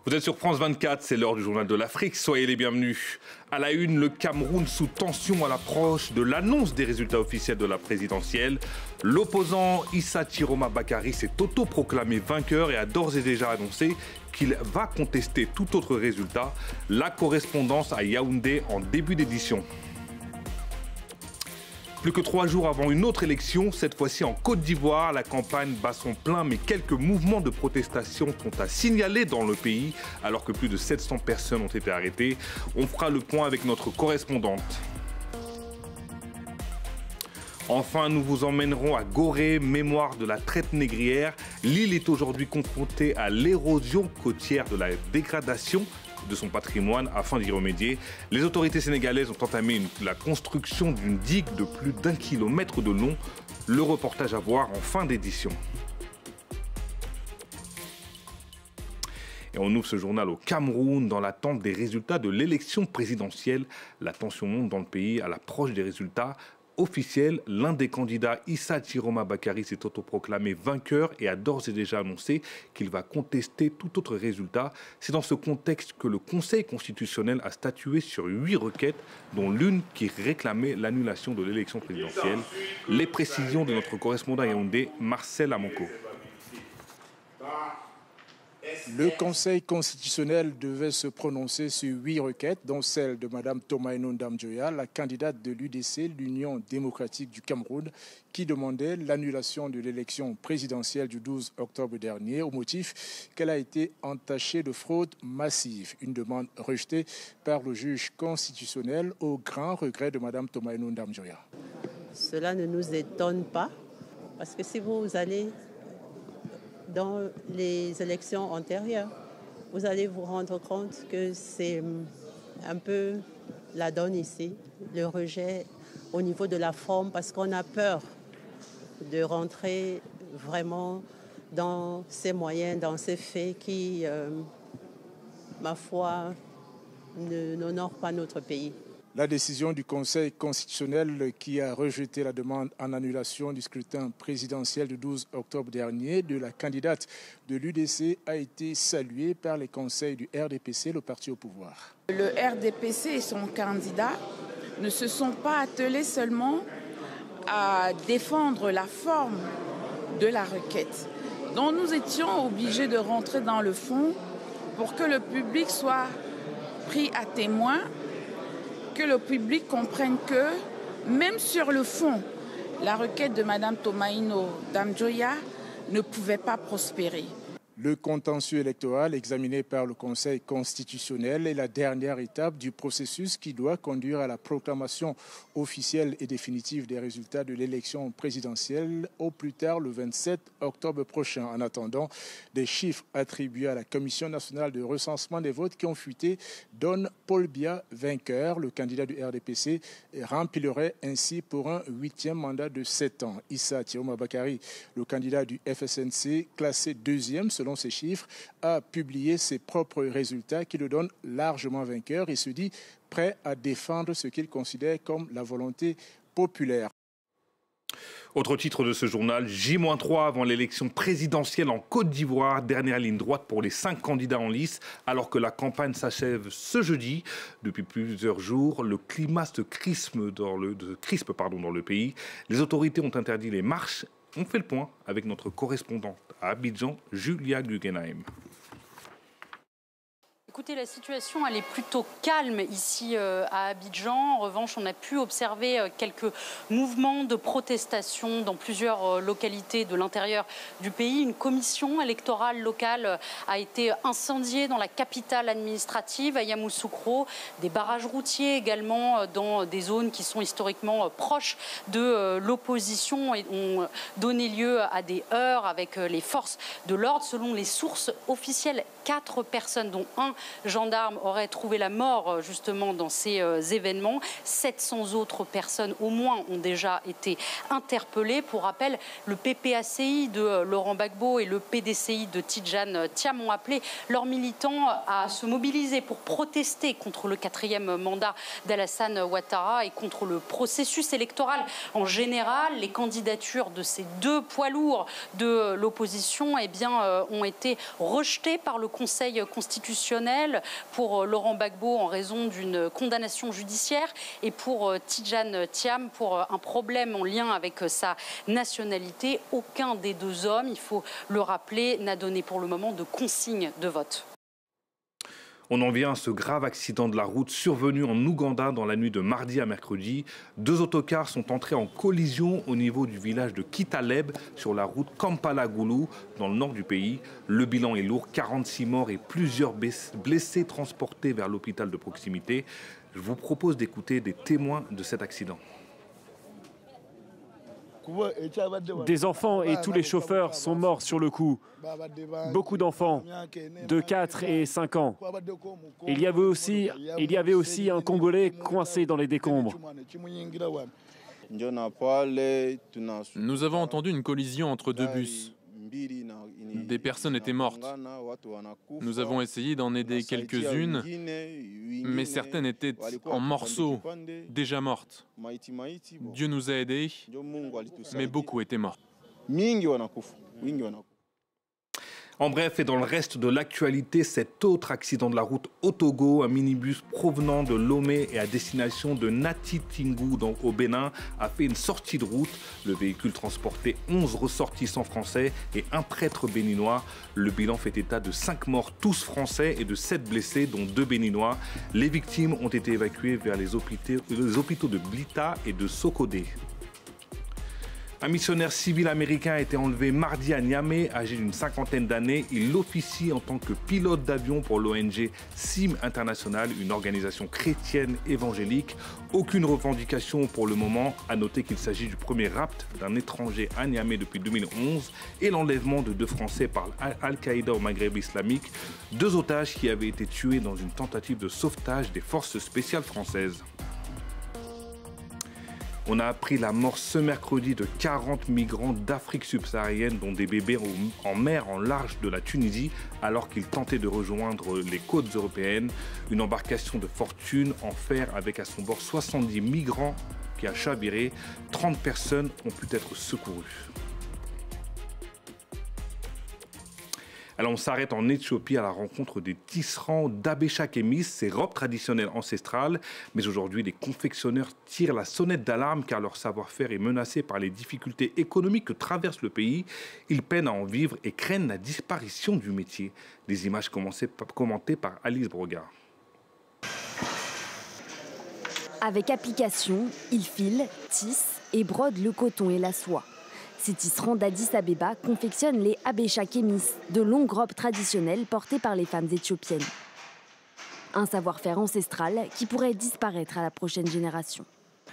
Vous êtes sur France 24, c'est l'heure du journal de l'Afrique, soyez les bienvenus. À la une, le Cameroun sous tension à l'approche de l'annonce des résultats officiels de la présidentielle. L'opposant Issa Chiroma Bakary s'est autoproclamé vainqueur et a d'ores et déjà annoncé qu'il va contester tout autre résultat. La correspondance à Yaoundé en début d'édition. Plus que 3 jours avant une autre élection, cette fois-ci en Côte d'Ivoire, la campagne bat son plein, mais quelques mouvements de protestation sont à signaler dans le pays, alors que plus de 700 personnes ont été arrêtées. On fera le point avec notre correspondante. Enfin, nous vous emmènerons à Gorée, mémoire de la traite négrière. L'île est aujourd'hui confrontée à l'érosion côtière de la dégradation de son patrimoine. Afin d'y remédier, les autorités sénégalaises ont entamé la construction d'une digue de plus d'1 kilomètre de long. Le reportage à voir en fin d'édition. Et on ouvre ce journal au Cameroun dans l'attente des résultats de l'élection présidentielle. La tension monte dans le pays à l'approche des résultats officiel, l'un des candidats, Issa Chiroma Bakary, s'est autoproclamé vainqueur et a d'ores et déjà annoncé qu'il va contester tout autre résultat. C'est dans ce contexte que le Conseil constitutionnel a statué sur 8 requêtes, dont l'une qui réclamait l'annulation de l'élection présidentielle. Les précisions de notre correspondant à Yaoundé, Marcel Amonko. Le Conseil constitutionnel devait se prononcer sur 8 requêtes, dont celle de Mme Tomaino Ndamjoya, la candidate de l'UDC, l'Union démocratique du Cameroun, qui demandait l'annulation de l'élection présidentielle du 12 octobre dernier au motif qu'elle a été entachée de fraude massive. Une demande rejetée par le juge constitutionnel au grand regret de Mme Tomaino Ndamjoya. Cela ne nous étonne pas, parce que si vous allez dans les élections antérieures, vous allez vous rendre compte que c'est un peu la donne ici, le rejet au niveau de la forme, parce qu'on a peur de rentrer vraiment dans ces moyens, dans ces faits qui, ma foi, n'honorent pas notre pays. La décision du Conseil constitutionnel qui a rejeté la demande en annulation du scrutin présidentiel du 12 octobre dernier de la candidate de l'UDC a été saluée par les conseils du RDPC, le parti au pouvoir. Le RDPC et son candidat ne se sont pas attelés seulement à défendre la forme de la requête. Donc nous étions obligés de rentrer dans le fond pour que le public soit pris à témoin, que le public comprenne que, même sur le fond, la requête de Mme Tomaino Ndamjoya ne pouvait pas prospérer. Le contentieux électoral examiné par le Conseil constitutionnel est la dernière étape du processus qui doit conduire à la proclamation officielle et définitive des résultats de l'élection présidentielle au plus tard le 27 octobre prochain. En attendant, des chiffres attribués à la Commission nationale de recensement des votes qui ont fuité donnent Paul Biya vainqueur. Le candidat du RDPC remplirait ainsi pour un 8e mandat de 7 ans. Issa Chiroma Bakary, le candidat du FSNC, classé 2e selon ces chiffres, a publié ses propres résultats qui le donnent largement vainqueur et se dit prêt à défendre ce qu'il considère comme la volonté populaire. Autre titre de ce journal, J-3 avant l'élection présidentielle en Côte d'Ivoire, dernière ligne droite pour les 5 candidats en lice, alors que la campagne s'achève ce jeudi. Depuis plusieurs jours, le climat se crispe dans le pays. Les autorités ont interdit les marches. On fait le point avec notre correspondante à Abidjan, Julia Guggenheim. Écoutez, la situation, elle est plutôt calme ici à Abidjan. En revanche, on a pu observer quelques mouvements de protestation dans plusieurs localités de l'intérieur du pays. Une commission électorale locale a été incendiée dans la capitale administrative, à Yamoussoukro. Des barrages routiers également dans des zones qui sont historiquement proches de l'opposition et ont donné lieu à des heurts avec les forces de l'ordre. Selon les sources officielles, 4 personnes, dont un gendarmes auraient trouvé la mort justement dans ces événements. 700 autres personnes au moins ont déjà été interpellées. Pour rappel, le PPACI de Laurent Gbagbo et le PDCI de Tidjane Thiam ont appelé leurs militants à se mobiliser pour protester contre le 4e mandat d'Alassane Ouattara et contre le processus électoral en général. Les candidatures de ces deux poids lourds de l'opposition ont été rejetées par le Conseil constitutionnel. Pour Laurent Gbagbo en raison d'une condamnation judiciaire et pour Tidjane Thiam pour un problème en lien avec sa nationalité. Aucun des deux hommes, il faut le rappeler, n'a donné pour le moment de consigne de vote. On en vient à ce grave accident de la route survenu en Ouganda dans la nuit de mardi à mercredi. 2 autocars sont entrés en collision au niveau du village de Kitaleb sur la route Kampala-Gulu dans le nord du pays. Le bilan est lourd, 46 morts et plusieurs blessés transportés vers l'hôpital de proximité. Je vous propose d'écouter des témoins de cet accident. Des enfants et tous les chauffeurs sont morts sur le coup. Beaucoup d'enfants, de 4 et 5 ans. Il y avait aussi un Congolais coincé dans les décombres. Nous avons entendu une collision entre 2 bus. Des personnes étaient mortes. Nous avons essayé d'en aider quelques-unes, mais certaines étaient en morceaux, déjà mortes. Dieu nous a aidés, mais beaucoup étaient morts. En bref, et dans le reste de l'actualité, cet autre accident de la route au Togo, un minibus provenant de Lomé et à destination de Nati-Tingou au Bénin, a fait une sortie de route. Le véhicule transportait 11 ressortissants français et un prêtre béninois. Le bilan fait état de 5 morts, tous français, et de 7 blessés, dont 2 béninois. Les victimes ont été évacuées vers les hôpitaux de Blita et de Sokodé. Un missionnaire civil américain a été enlevé mardi à Niamey, âgé d'une 50aine d'années. Il officie en tant que pilote d'avion pour l'ONG SIM International, une organisation chrétienne évangélique. Aucune revendication pour le moment. À noter qu'il s'agit du premier rapt d'un étranger à Niamey depuis 2011 et l'enlèvement de 2 Français par Al-Qaïda au Maghreb islamique. 2 otages qui avaient été tués dans une tentative de sauvetage des forces spéciales françaises. On a appris la mort ce mercredi de 40 migrants d'Afrique subsaharienne, dont des bébés en mer en large de la Tunisie, alors qu'ils tentaient de rejoindre les côtes européennes. Une embarcation de fortune en fer avec à son bord 70 migrants qui a chaviré. 30 personnes ont pu être secourues. Alors on s'arrête en Éthiopie à la rencontre des tisserands d'Abesha Kemis, ces robes traditionnelles ancestrales. Mais aujourd'hui, les confectionneurs tirent la sonnette d'alarme car leur savoir-faire est menacé par les difficultés économiques que traverse le pays. Ils peinent à en vivre et craignent la disparition du métier. Des images commentées par Alice Brogard. Avec application, ils filent, tissent et brodent le coton et la soie. Ces tisserands d'Addis Abeba confectionnent les Abesha Kemis, de longues robes traditionnelles portées par les femmes éthiopiennes. Un savoir-faire ancestral qui pourrait disparaître à la prochaine génération.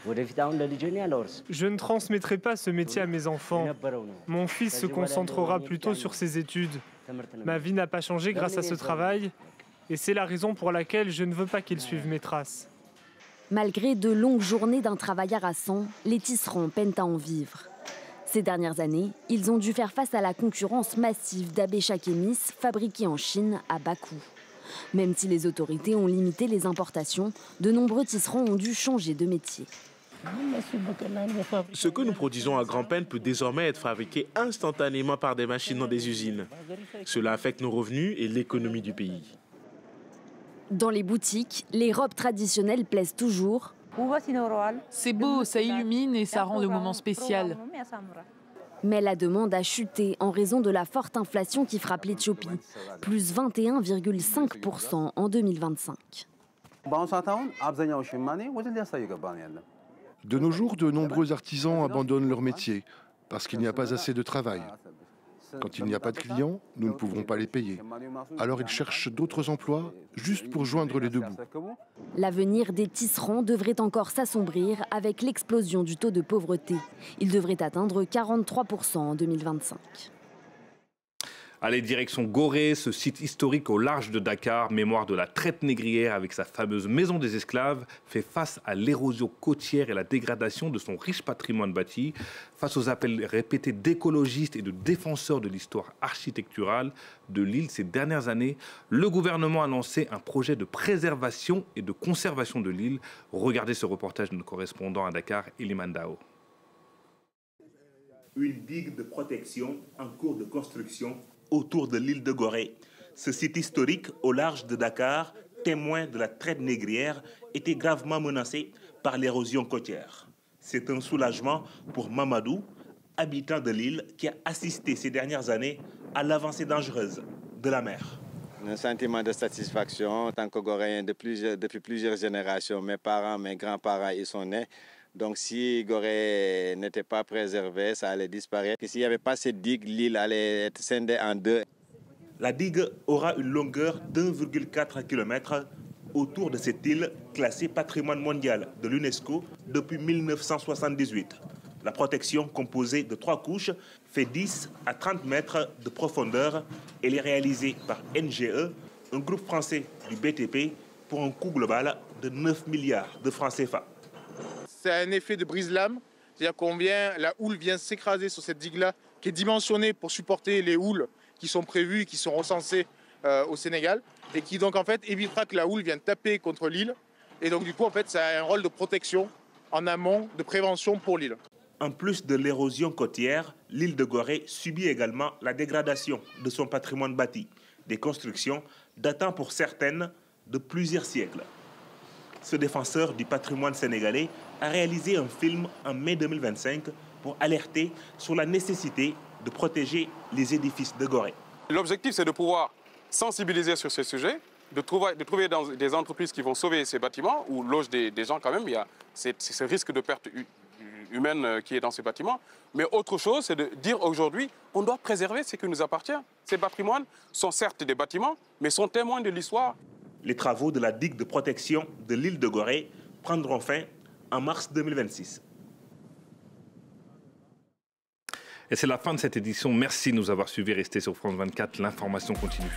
Je ne transmettrai pas ce métier à mes enfants. Mon fils se concentrera plutôt sur ses études. Ma vie n'a pas changé grâce à ce travail et c'est la raison pour laquelle je ne veux pas qu'il suive mes traces. Malgré de longues journées d'un travail harassant, les tisserands peinent à en vivre. Ces dernières années, ils ont dû faire face à la concurrence massive d'Abesha Kemis fabriqués en Chine à bas coût. Même si les autorités ont limité les importations, de nombreux tisserands ont dû changer de métier. Ce que nous produisons à grand-peine peut désormais être fabriqué instantanément par des machines dans des usines. Cela affecte nos revenus et l'économie du pays. Dans les boutiques, les robes traditionnelles plaisent toujours. C'est beau, ça illumine et ça rend le moment spécial. Mais la demande a chuté en raison de la forte inflation qui frappe l'Éthiopie, plus 21,5% en 2025. De nos jours, de nombreux artisans abandonnent leur métier parce qu'il n'y a pas assez de travail. Quand il n'y a pas de clients, nous ne pouvons pas les payer. Alors ils cherchent d'autres emplois juste pour joindre les deux bouts. L'avenir des tisserands devrait encore s'assombrir avec l'explosion du taux de pauvreté. Il devrait atteindre 43% en 2025. Allez, direction Gorée, ce site historique au large de Dakar, mémoire de la traite négrière avec sa fameuse maison des esclaves, fait face à l'érosion côtière et la dégradation de son riche patrimoine bâti. Face aux appels répétés d'écologistes et de défenseurs de l'histoire architecturale de l'île ces dernières années, le gouvernement a lancé un projet de préservation et de conservation de l'île. Regardez ce reportage de notre correspondant à Dakar, Iliman Dao. Une digue de protection en cours de construction autour de l'île de Gorée. Ce site historique au large de Dakar, témoin de la traite négrière, était gravement menacé par l'érosion côtière. C'est un soulagement pour Mamadou, habitant de l'île, qui a assisté ces dernières années à l'avancée dangereuse de la mer. Un sentiment de satisfaction en tant que Goréen depuis plusieurs générations. Mes parents, mes grands-parents, ils sont nés. Donc si Gorée n'était pas préservée, ça allait disparaître. S'il n'y avait pas cette digue, l'île allait être scindée en deux. La digue aura une longueur d'1,4 km autour de cette île classée patrimoine mondial de l'UNESCO depuis 1978. La protection, composée de 3 couches, fait 10 à 30 mètres de profondeur. Elle est réalisée par NGE, un groupe français du BTP, pour un coût global de 9 milliards de francs CFA. C'est un effet de brise-lame, c'est-à-dire la houle vient s'écraser sur cette digue-là, qui est dimensionnée pour supporter les houles qui sont prévues et qui sont recensées au Sénégal, et qui donc en fait évitera que la houle vienne taper contre l'île. Et donc du coup en fait ça a un rôle de protection en amont, de prévention pour l'île. En plus de l'érosion côtière, l'île de Gorée subit également la dégradation de son patrimoine bâti, des constructions datant pour certaines de plusieurs siècles. Ce défenseur du patrimoine sénégalais a réalisé un film en mai 2025 pour alerter sur la nécessité de protéger les édifices de Gorée. L'objectif, c'est de pouvoir sensibiliser sur ce sujet, de trouver dans des entreprises qui vont sauver ces bâtiments, où logent des gens quand même. Il y a ce risque de perte humaine qui est dans ces bâtiments. Mais autre chose, c'est de dire aujourd'hui, on doit préserver ce qui nous appartient. Ces patrimoines sont certes des bâtiments, mais sont témoins de l'histoire. Les travaux de la digue de protection de l'île de Gorée prendront fin en mars 2026. Et c'est la fin de cette édition. Merci de nous avoir suivis. Restez sur France 24. L'information continue.